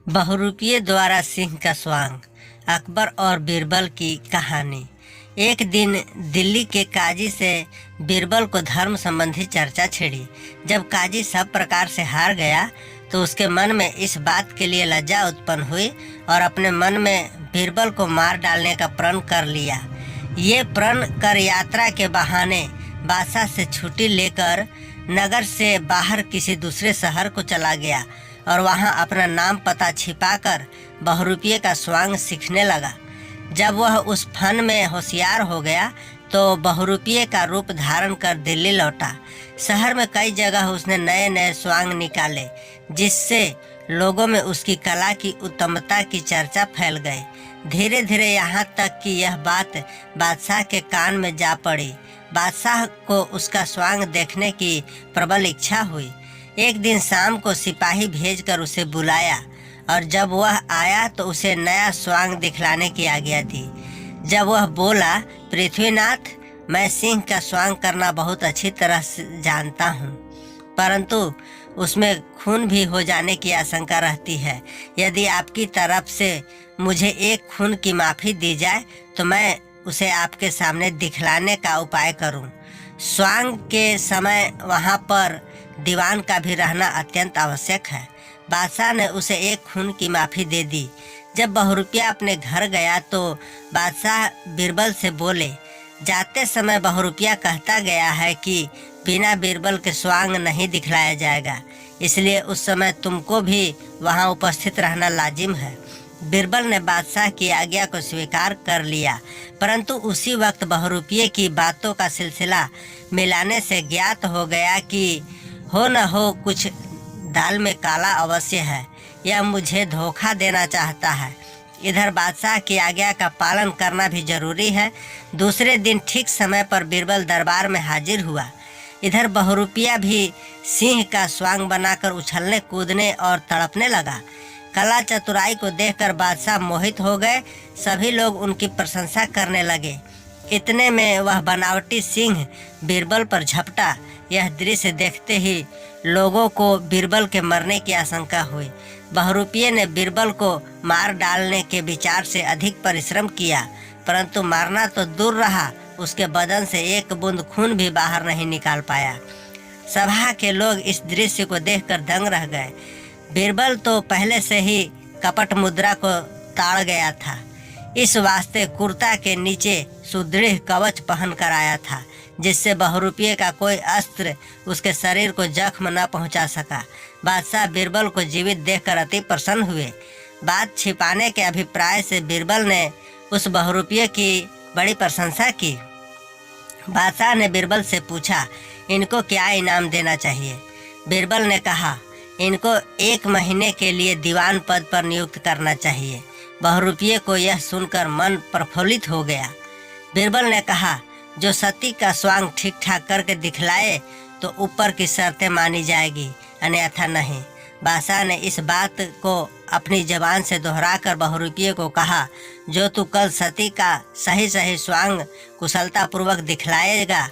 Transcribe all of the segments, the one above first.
बहुरूपिये द्वारा सिंह का स्वांग। अकबर और बीरबल की कहानी। एक दिन दिल्ली के काजी से बीरबल को धर्म संबंधी चर्चा छिड़ी। जब काजी सब प्रकार से हार गया तो उसके मन में इस बात के लिए लज्जा उत्पन्न हुई और अपने मन में बीरबल को मार डालने का प्रण कर लिया। ये प्रण कर यात्रा के बहाने बादशाह से छुट्टी लेकर नगर से बाहर किसी दूसरे शहर को चला गया और वहां अपना नाम पता छिपाकर बहुरूपिये का स्वांग सीखने लगा। जब वह उस फन में होशियार हो गया तो बहुरूपिये का रूप धारण कर दिल्ली लौटा। शहर में कई जगह उसने नए नए स्वांग निकाले, जिससे लोगों में उसकी कला की उत्तमता की चर्चा फैल गई। धीरे धीरे यहाँ तक कि यह बात बादशाह के कान में जा पड़ी। बादशाह को उसका स्वांग देखने की प्रबल इच्छा हुई। एक दिन शाम को सिपाही भेजकर उसे बुलाया और जब वह आया तो उसे नया स्वांग दिखलाने की आज्ञा दी। जब वह बोला, पृथ्वीनाथ, मैं सिंह का स्वांग करना बहुत अच्छी तरह से जानता हूँ, परंतु उसमें खून भी हो जाने की आशंका रहती है। यदि आपकी तरफ से मुझे एक खून की माफ़ी दी जाए तो मैं उसे आपके सामने दिखलाने का उपाय करूं। स्वांग के समय वहां पर दीवान का भी रहना अत्यंत आवश्यक है। बादशाह ने उसे एक खून की माफ़ी दे दी। जब बहुरूपिया अपने घर गया तो बादशाह बीरबल से बोले, जाते समय बहुरूपिया कहता गया है कि बिना बीरबल के स्वांग नहीं दिखलाया जाएगा, इसलिए उस समय तुमको भी वहां उपस्थित रहना लाजिम है। बीरबल ने बादशाह की आज्ञा को स्वीकार कर लिया, परंतु उसी वक्त बहुरूपिये की बातों का सिलसिला मिलाने से ज्ञात हो गया कि हो न हो कुछ दाल में काला अवश्य है। यह मुझे धोखा देना चाहता है। इधर बादशाह की आज्ञा का पालन करना भी जरूरी है। दूसरे दिन ठीक समय पर बीरबल दरबार में हाजिर हुआ। इधर बहुरूपिया भी सिंह का स्वांग बनाकर उछलने कूदने और तड़पने लगा। कला चतुराई को देखकर बादशाह मोहित हो गए। सभी लोग उनकी प्रशंसा करने लगे। इतने में वह बनावटी सिंह बीरबल पर झपटा। यह दृश्य देखते ही लोगों को बीरबल के मरने की आशंका हुई। बहुरूपिये ने बीरबल को मार डालने के विचार से अधिक परिश्रम किया, परंतु मारना तो दूर रहा, उसके बदन से एक बूंद खून भी बाहर नहीं निकाल पाया। सभा के लोग इस दृश्य को देखकर दंग रह गए। बीरबल तो पहले से ही कपट मुद्रा को ताड़ गया था। इस वास्ते कुर्ता के नीचे सुदृढ़ कवच पहन कर आया था, जिससे बहुरूपिये का कोई अस्त्र उसके शरीर को जख्म न पहुंचा सका। बादशाह बीरबल को जीवित देखकर अति प्रसन्न हुए। बात छिपाने के अभिप्राय से बीरबल ने उस बहुरूपिये की बड़ी प्रशंसा की। बादशाह ने बीरबल से पूछा, इनको क्या इनाम देना चाहिए? बीरबल ने कहा, इनको 1 महीने के लिए दीवान पद पर नियुक्त करना चाहिए। बहुरूपिये को यह सुनकर मन प्रफुल्लित हो गया। बीरबल ने कहा, जो सती का स्वांग ठीक ठाक करके दिखलाए तो ऊपर की शर्तें मानी जाएगी, अन्यथा नहीं। बादशाह ने इस बात को अपनी जबान से दोहराकर बहुरूपिये को कहा, जो तू कल सती का सही सही स्वांग कुशलता पूर्वक दिखलाएगा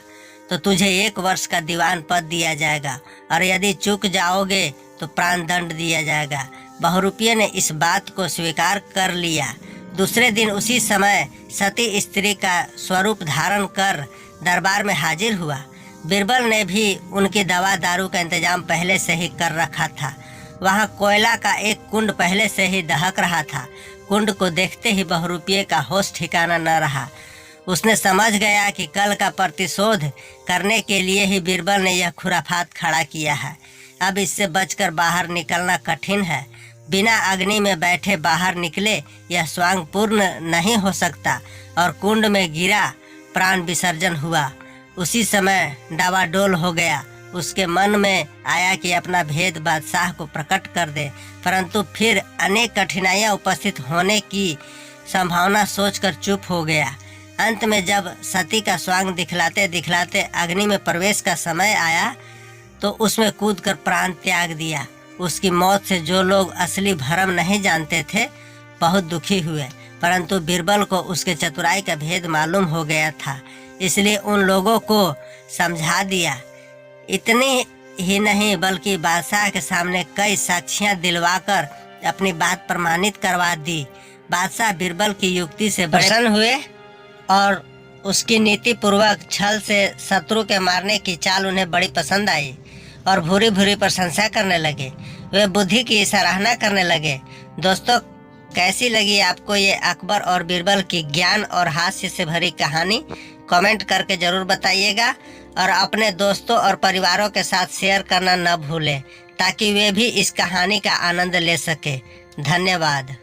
तो तुझे 1 वर्ष का दीवान पद दिया जाएगा, और यदि चूक जाओगे तो प्राण दंड दिया जाएगा। बहुरूपिये ने इस बात को स्वीकार कर लिया। दूसरे दिन उसी समय सती स्त्री का स्वरूप धारण कर दरबार में हाजिर हुआ। बीरबल ने भी उनकी दवा दारू का इंतजाम पहले से ही कर रखा था। वहाँ कोयला का एक कुंड पहले से ही दहक रहा था। कुंड को देखते ही बहुरूपिये का होश ठिकाना न रहा। उसने समझ गया कि कल का प्रतिशोध करने के लिए ही बीरबल ने यह खुराफात खड़ा किया है। अब इससे बचकर बाहर निकलना कठिन है। बिना अग्नि में बैठे बाहर निकले यह स्वांग पूर्ण नहीं हो सकता, और कुंड में गिरा, प्राण विसर्जन हुआ। उसी समय डावाडोल हो गया। उसके मन में आया कि अपना भेद बादशाह को प्रकट कर दे, परंतु फिर अनेक कठिनाइयां उपस्थित होने की संभावना सोचकर चुप हो गया। अंत में जब सती का स्वांग दिखलाते दिखलाते अग्नि में प्रवेश का समय आया तो उसमें कूदकर प्राण त्याग दिया। उसकी मौत से जो लोग असली भरम नहीं जानते थे बहुत दुखी हुए, परंतु बीरबल को उसके चतुराई का भेद मालूम हो गया था, इसलिए उन लोगों को समझा दिया। इतनी ही नहीं बल्कि बादशाह के सामने कई साक्ष्यां दिलवाकर अपनी बात प्रमाणित करवा दी। बादशाह बीरबल की युक्ति से प्रसन्न हुए और उसकी नीति पूर्वक छल से शत्रु के मारने की चाल उन्हें बड़ी पसंद आई और भूरी भूरी प्रशंसा करने लगे। वे बुद्धि की सराहना करने लगे। दोस्तों, कैसी लगी आपको ये अकबर और बीरबल की ज्ञान और हास्य से भरी कहानी? कमेंट करके जरूर बताइएगा और अपने दोस्तों और परिवारों के साथ शेयर करना न भूलें ताकि वे भी इस कहानी का आनंद ले सके। धन्यवाद।